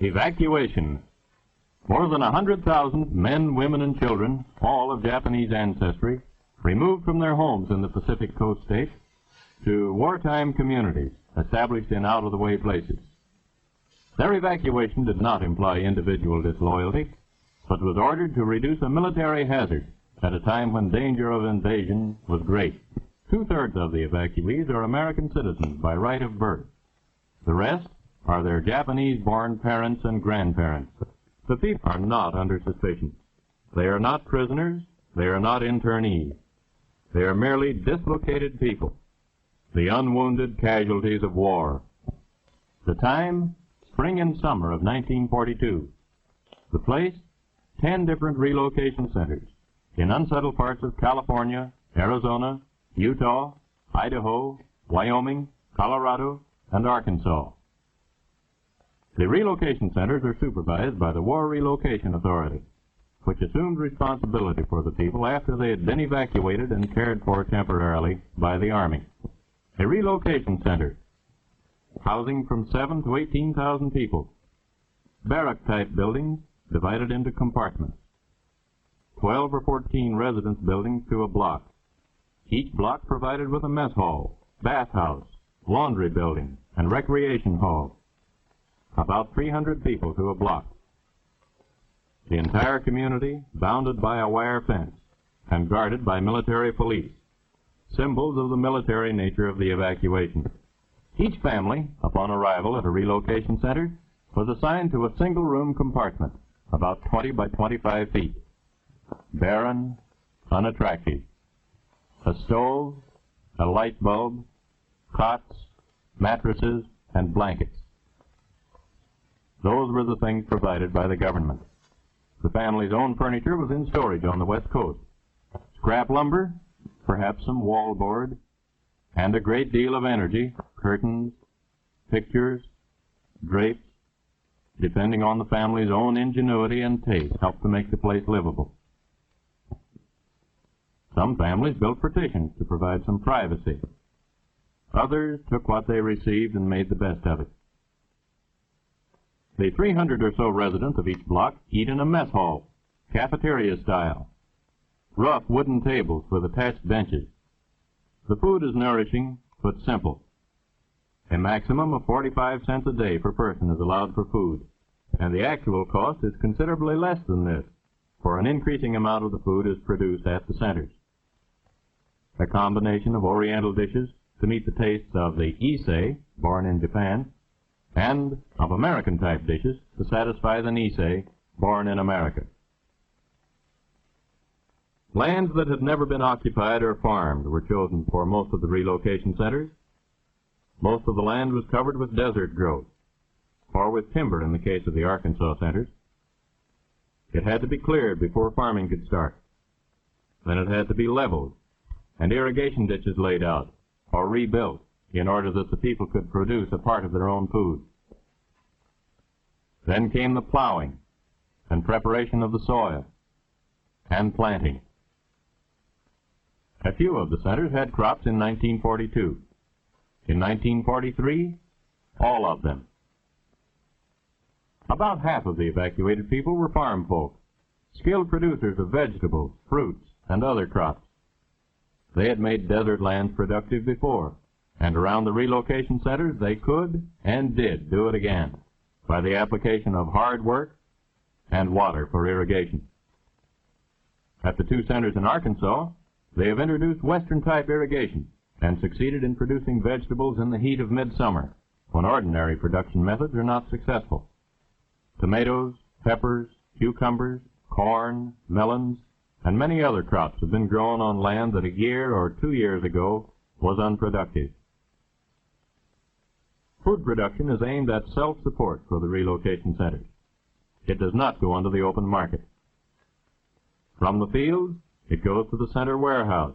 Evacuation. More than 100,000 men, women, and children, all of Japanese ancestry, removed from their homes in the Pacific Coast states to wartime communities established in out-of-the-way places. Their evacuation did not imply individual disloyalty, but was ordered to reduce a military hazard at a time when danger of invasion was great. Two-thirds of the evacuees are American citizens by right of birth. The rest are their Japanese-born parents and grandparents. The people are not under suspicion. They are not prisoners. They are not internees. They are merely dislocated people, the unwounded casualties of war. The time, spring and summer of 1942. The place, 10 different relocation centers in unsettled parts of California, Arizona, Utah, Idaho, Wyoming, Colorado, and Arkansas. The relocation centers are supervised by the War Relocation Authority, which assumed responsibility for the people after they had been evacuated and cared for temporarily by the Army. A relocation center, housing from 7,000 to 18,000 people. Barrack-type buildings divided into compartments. 12 or 14 residence buildings to a block. Each block provided with a mess hall, bathhouse, laundry building, and recreation hall. About 300 people to a block. The entire community bounded by a wire fence and guarded by military police, symbols of the military nature of the evacuation. Each family, upon arrival at a relocation center, was assigned to a single-room compartment, about 20 by 25 feet. Barren, unattractive. A stove, a light bulb, cots, mattresses, and blankets. Those were the things provided by the government. The family's own furniture was in storage on the West Coast. Scrap lumber, perhaps some wallboard, and a great deal of energy, curtains, pictures, drapes, depending on the family's own ingenuity and taste, helped to make the place livable. Some families built partitions to provide some privacy. Others took what they received and made the best of it. The 300 or so residents of each block eat in a mess hall, cafeteria style. Rough wooden tables with attached benches. The food is nourishing, but simple. A maximum of 45 cents a day per person is allowed for food, and the actual cost is considerably less than this, for an increasing amount of the food is produced at the centers. A combination of Oriental dishes to meet the tastes of the Issei, born in Japan, and of American-type dishes to satisfy the Nisei, born in America. Lands that had never been occupied or farmed were chosen for most of the relocation centers. Most of the land was covered with desert growth, or with timber in the case of the Arkansas centers. It had to be cleared before farming could start. Then it had to be leveled, and irrigation ditches laid out, or rebuilt, in order that the people could produce a part of their own food. Then came the plowing and preparation of the soil and planting. A few of the centers had crops in 1942. In 1943, all of them. About half of the evacuated people were farm folk, skilled producers of vegetables, fruits, and other crops. They had made desert lands productive before, and around the relocation centers they could and did do it again by the application of hard work and water for irrigation. At the two centers in Arkansas, they have introduced Western-type irrigation and succeeded in producing vegetables in the heat of midsummer, when ordinary production methods are not successful. Tomatoes, peppers, cucumbers, corn, melons, and many other crops have been grown on land that a year or 2 years ago was unproductive. Food production is aimed at self-support for the relocation centers. It does not go onto the open market. From the field, it goes to the center warehouse.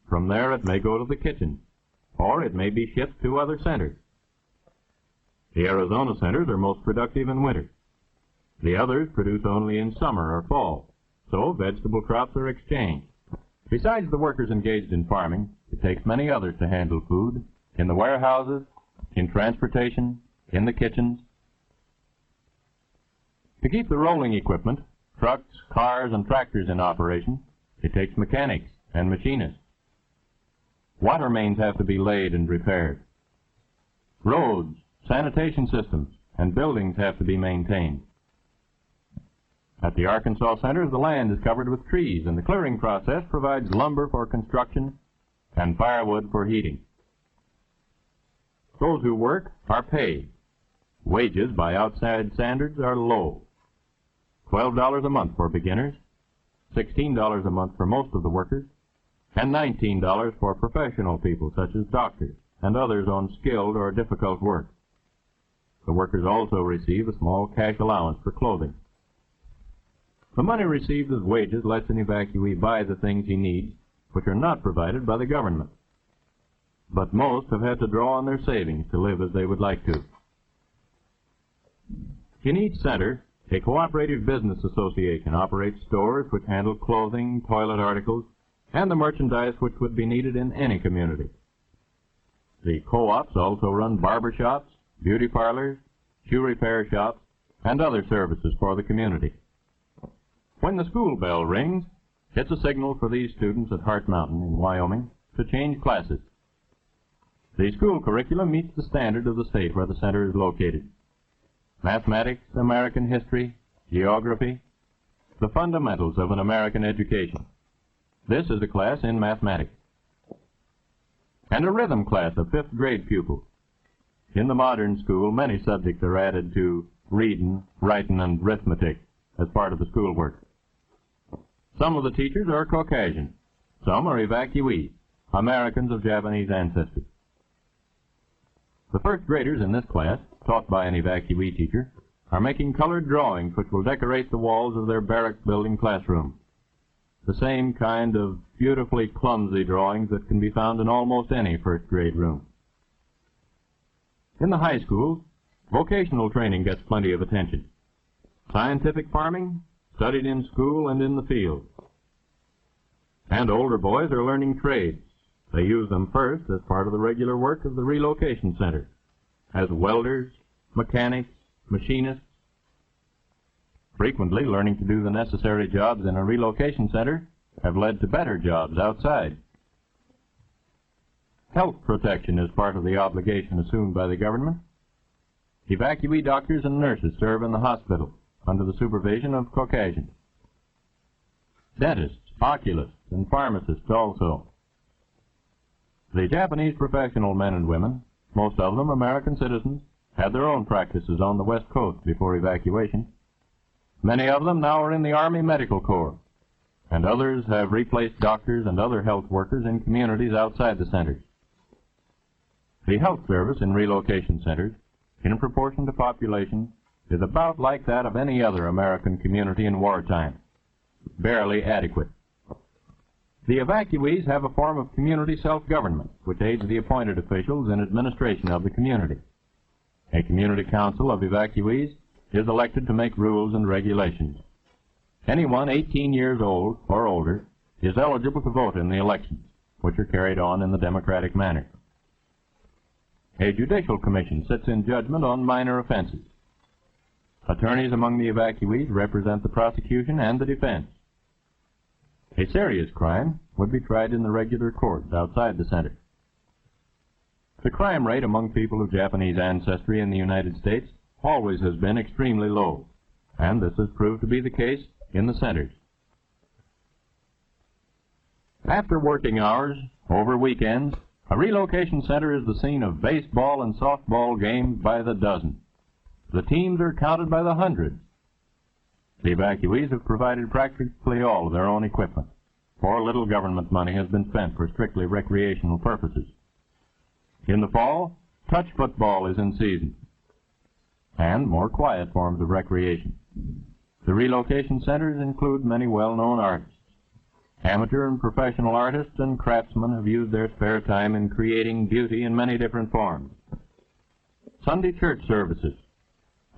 From there, it may go to the kitchen, or it may be shipped to other centers. The Arizona centers are most productive in winter. The others produce only in summer or fall, so vegetable crops are exchanged. Besides the workers engaged in farming, it takes many others to handle food, in the warehouses, in transportation, in the kitchens. To keep the rolling equipment, trucks, cars, and tractors in operation, it takes mechanics and machinists. Water mains have to be laid and repaired. Roads, sanitation systems, and buildings have to be maintained. At the Arkansas Center, the land is covered with trees, and the clearing process provides lumber for construction and firewood for heating. Those who work are paid. Wages by outside standards are low. $12 a month for beginners, $16 a month for most of the workers, and $19 for professional people such as doctors and others on skilled or difficult work. The workers also receive a small cash allowance for clothing. The money received as wages lets an evacuee buy the things he needs, which are not provided by the government. But most have had to draw on their savings to live as they would like to. In each center, a cooperative business association operates stores which handle clothing, toilet articles, and the merchandise which would be needed in any community. The co-ops also run barber shops, beauty parlors, shoe repair shops, and other services for the community. When the school bell rings, it's a signal for these students at Hart Mountain in Wyoming to change classes. The school curriculum meets the standard of the state where the center is located. Mathematics, American history, geography, the fundamentals of an American education. This is a class in mathematics. And a rhythm class of 5th grade pupils. In the modern school, many subjects are added to reading, writing, and arithmetic as part of the schoolwork. Some of the teachers are Caucasian. Some are evacuees, Americans of Japanese ancestry. The first graders in this class, taught by an evacuee teacher, are making colored drawings which will decorate the walls of their barrack building classroom. The same kind of beautifully clumsy drawings that can be found in almost any first grade room. In the high school, vocational training gets plenty of attention. Scientific farming, studied in school and in the field. And older boys are learning trades. They use them first as part of the regular work of the relocation center, as welders, mechanics, machinists. Frequently, learning to do the necessary jobs in a relocation center have led to better jobs outside. Health protection is part of the obligation assumed by the government. Evacuee doctors and nurses serve in the hospital under the supervision of Caucasians. Dentists, oculists, and pharmacists also. The Japanese professional men and women, most of them American citizens, had their own practices on the West Coast before evacuation. Many of them now are in the Army Medical Corps, and others have replaced doctors and other health workers in communities outside the centers. The health service in relocation centers, in proportion to population, is about like that of any other American community in wartime, barely adequate. The evacuees have a form of community self-government which aids the appointed officials in administration of the community. A community council of evacuees is elected to make rules and regulations. Anyone 18 years old or older is eligible to vote in the elections, which are carried on in the democratic manner. A judicial commission sits in judgment on minor offenses. Attorneys among the evacuees represent the prosecution and the defense. A serious crime would be tried in the regular courts outside the center. The crime rate among people of Japanese ancestry in the United States always has been extremely low, and this has proved to be the case in the centers. After working hours, over weekends, a relocation center is the scene of baseball and softball games by the dozen. The teams are counted by the hundreds. The evacuees have provided practically all of their own equipment, for little government money has been spent for strictly recreational purposes. In the fall, touch football is in season, and more quiet forms of recreation. The relocation centers include many well-known artists. Amateur and professional artists and craftsmen have used their spare time in creating beauty in many different forms. Sunday church services.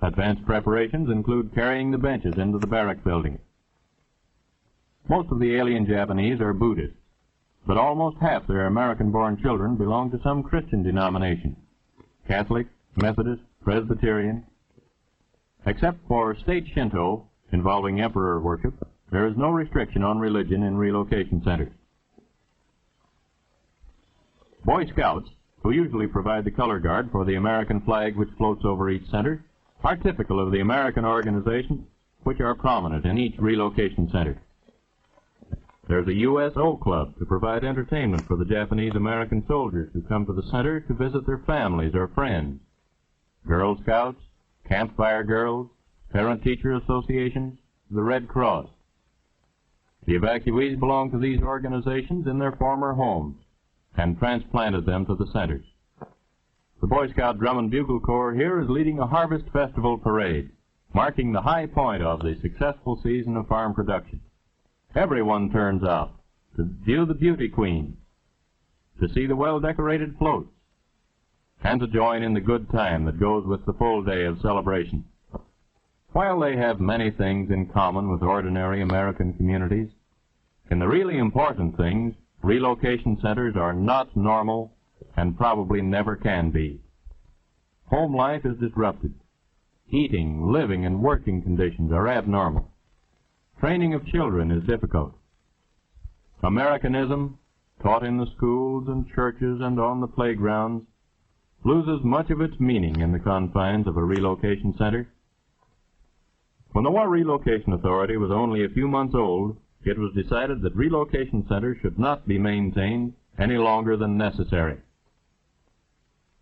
Advanced preparations include carrying the benches into the barrack building. Most of the alien Japanese are Buddhists, but almost half their American-born children belong to some Christian denomination, Catholic, Methodist, Presbyterian, Except for state Shinto involving emperor worship, there is no restriction on religion in relocation centers. Boy Scouts, who usually provide the color guard for the American flag which floats over each center, are typical of the American organizations which are prominent in each relocation center. There's a USO Club to provide entertainment for the Japanese American soldiers who come to the center to visit their families or friends. Girl Scouts, Campfire Girls, Parent-Teacher Associations, the Red Cross. The evacuees belong to these organizations in their former homes and transplanted them to the centers. The Boy Scout Drum and Bugle Corps here is leading a harvest festival parade, marking the high point of the successful season of farm production. Everyone turns out to view the beauty queens, to see the well-decorated floats, and to join in the good time that goes with the full day of celebration. While they have many things in common with ordinary American communities, in the really important things, relocation centers are not normal and probably never can be. Home life is disrupted. Eating, living, and working conditions are abnormal. Training of children is difficult. Americanism, taught in the schools and churches and on the playgrounds, loses much of its meaning in the confines of a relocation center. When the War Relocation Authority was only a few months old, it was decided that relocation centers should not be maintained any longer than necessary.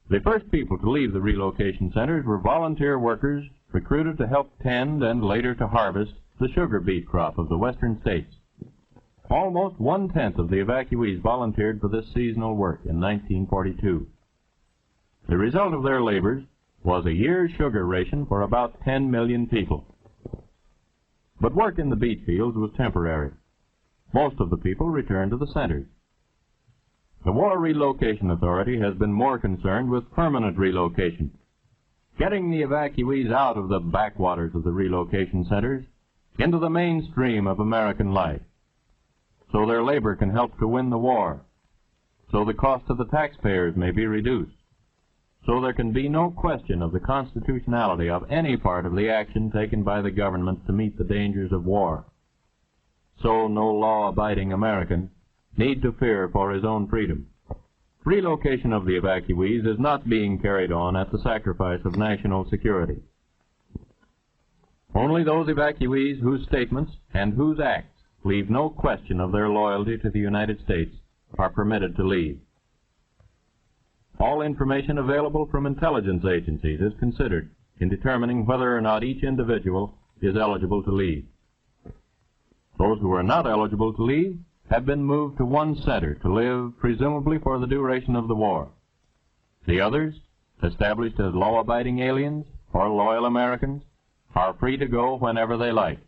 The first people to leave the relocation centers were volunteer workers recruited to help tend and later to harvest the sugar beet crop of the western states. Almost 1/10 of the evacuees volunteered for this seasonal work in 1942. The result of their labors was a year's sugar ration for about 10 million people. But work in the beet fields was temporary. Most of the people returned to the centers. The War Relocation Authority has been more concerned with permanent relocation, getting the evacuees out of the backwaters of the relocation centers into the mainstream of American life, so their labor can help to win the war, so the cost to the taxpayers may be reduced, so there can be no question of the constitutionality of any part of the action taken by the government to meet the dangers of war. So no law-abiding American need to fear for his own freedom. Relocation of the evacuees is not being carried on at the sacrifice of national security. Only those evacuees whose statements and whose acts leave no question of their loyalty to the United States are permitted to leave. All information available from intelligence agencies is considered in determining whether or not each individual is eligible to leave. Those who are not eligible to leave have been moved to one center to live, presumably for the duration of the war. The others, established as law-abiding aliens or loyal Americans, are free to go whenever they like.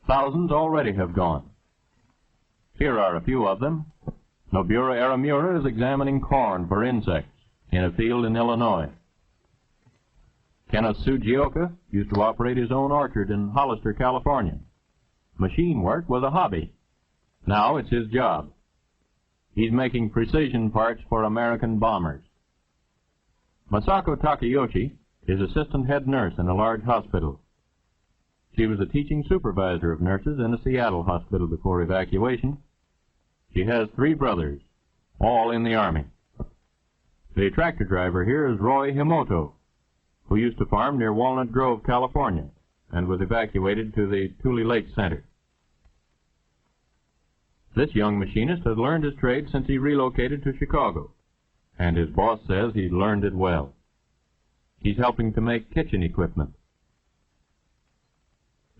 Thousands already have gone. Here are a few of them. Nobura Aramura is examining corn for insects in a field in Illinois. Kenneth Sugioka used to operate his own orchard in Hollister, California. Machine work was a hobby. Now it's his job. He's making precision parts for American bombers. Masako Takayoshi is assistant head nurse in a large hospital. She was a teaching supervisor of nurses in a Seattle hospital before evacuation. She has 3 brothers, all in the Army. The tractor driver here is Roy Himoto, who used to farm near Walnut Grove, California, and was evacuated to the Tule Lake Center. This young machinist has learned his trade since he relocated to Chicago, and his boss says he's learned it well. He's helping to make kitchen equipment.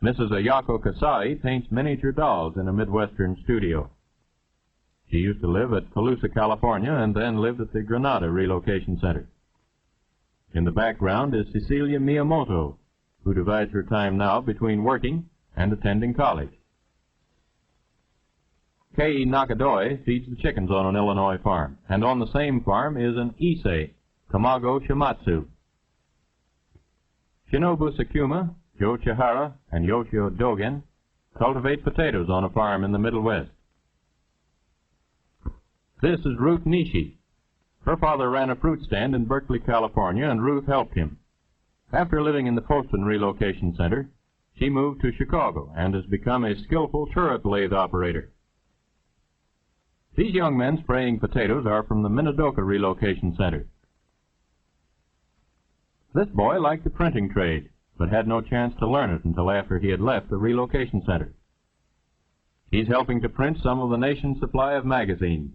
Mrs. Ayako Kasai paints miniature dolls in a Midwestern studio. She used to live at Colusa, California, and then lived at the Granada Relocation Center. In the background is Cecilia Miyamoto, who divides her time now between working and attending college. Kei Nakadoi feeds the chickens on an Illinois farm, and on the same farm is an Issei, Tamago Shimatsu. Shinobu Sakuma, Joe Chihara, and Yoshio Dogen cultivate potatoes on a farm in the Middle West. This is Ruth Nishi. Her father ran a fruit stand in Berkeley, California, and Ruth helped him. After living in the Poston Relocation Center, she moved to Chicago and has become a skillful turret lathe operator. These young men spraying potatoes are from the Minidoka Relocation Center. This boy liked the printing trade, but had no chance to learn it until after he had left the relocation center. He's helping to print some of the nation's supply of magazines.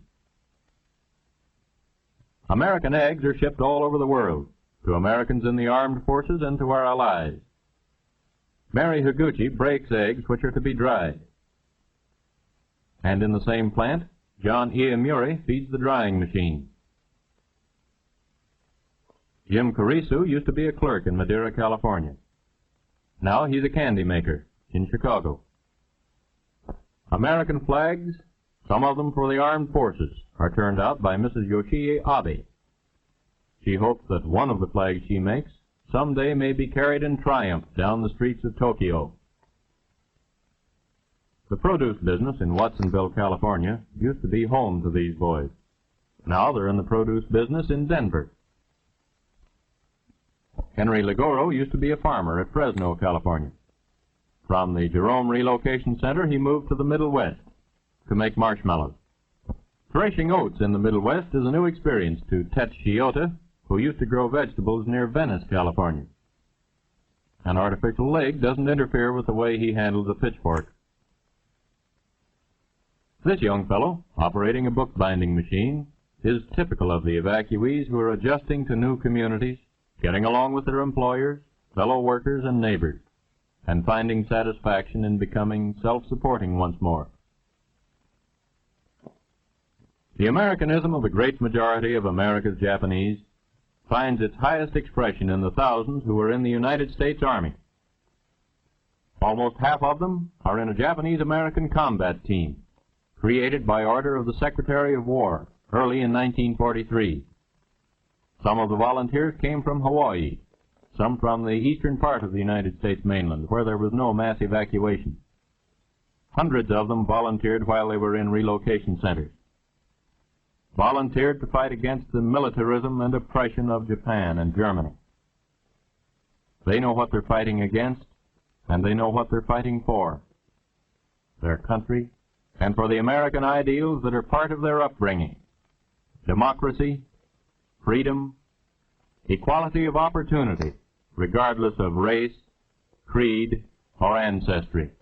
American eggs are shipped all over the world, to Americans in the armed forces and to our allies. Mary Higuchi breaks eggs which are to be dried. And in the same plant, John Iamuri feeds the drying machine. Jim Carisu used to be a clerk in Madera, California. Now he's a candy maker in Chicago. American flags, some of them for the armed forces, are turned out by Mrs. Yoshie Abe. She hopes that one of the flags she makes someday may be carried in triumph down the streets of Tokyo. The produce business in Watsonville, California, used to be home to these boys. Now they're in the produce business in Denver. Henry Ligoro used to be a farmer at Fresno, California. From the Jerome Relocation Center, he moved to the Middle West to make marshmallows. Threshing oats in the Middle West is a new experience to Tet Shiota, who used to grow vegetables near Venice, California. An artificial leg doesn't interfere with the way he handles a pitchfork. This young fellow, operating a bookbinding machine, is typical of the evacuees who are adjusting to new communities, getting along with their employers, fellow workers, and neighbors, and finding satisfaction in becoming self-supporting once more. The Americanism of the great majority of America's Japanese finds its highest expression in the thousands who are in the United States Army. Almost half of them are in a Japanese-American combat team, created by order of the Secretary of War early in 1943. Some of the volunteers came from Hawaii, some from the eastern part of the United States mainland, where there was no mass evacuation. Hundreds of them volunteered while they were in relocation centers. Volunteered to fight against the militarism and oppression of Japan and Germany. They know what they're fighting against, and they know what they're fighting for. Their country, and for the American ideals that are part of their upbringing. Democracy, freedom, equality of opportunity, regardless of race, creed, or ancestry.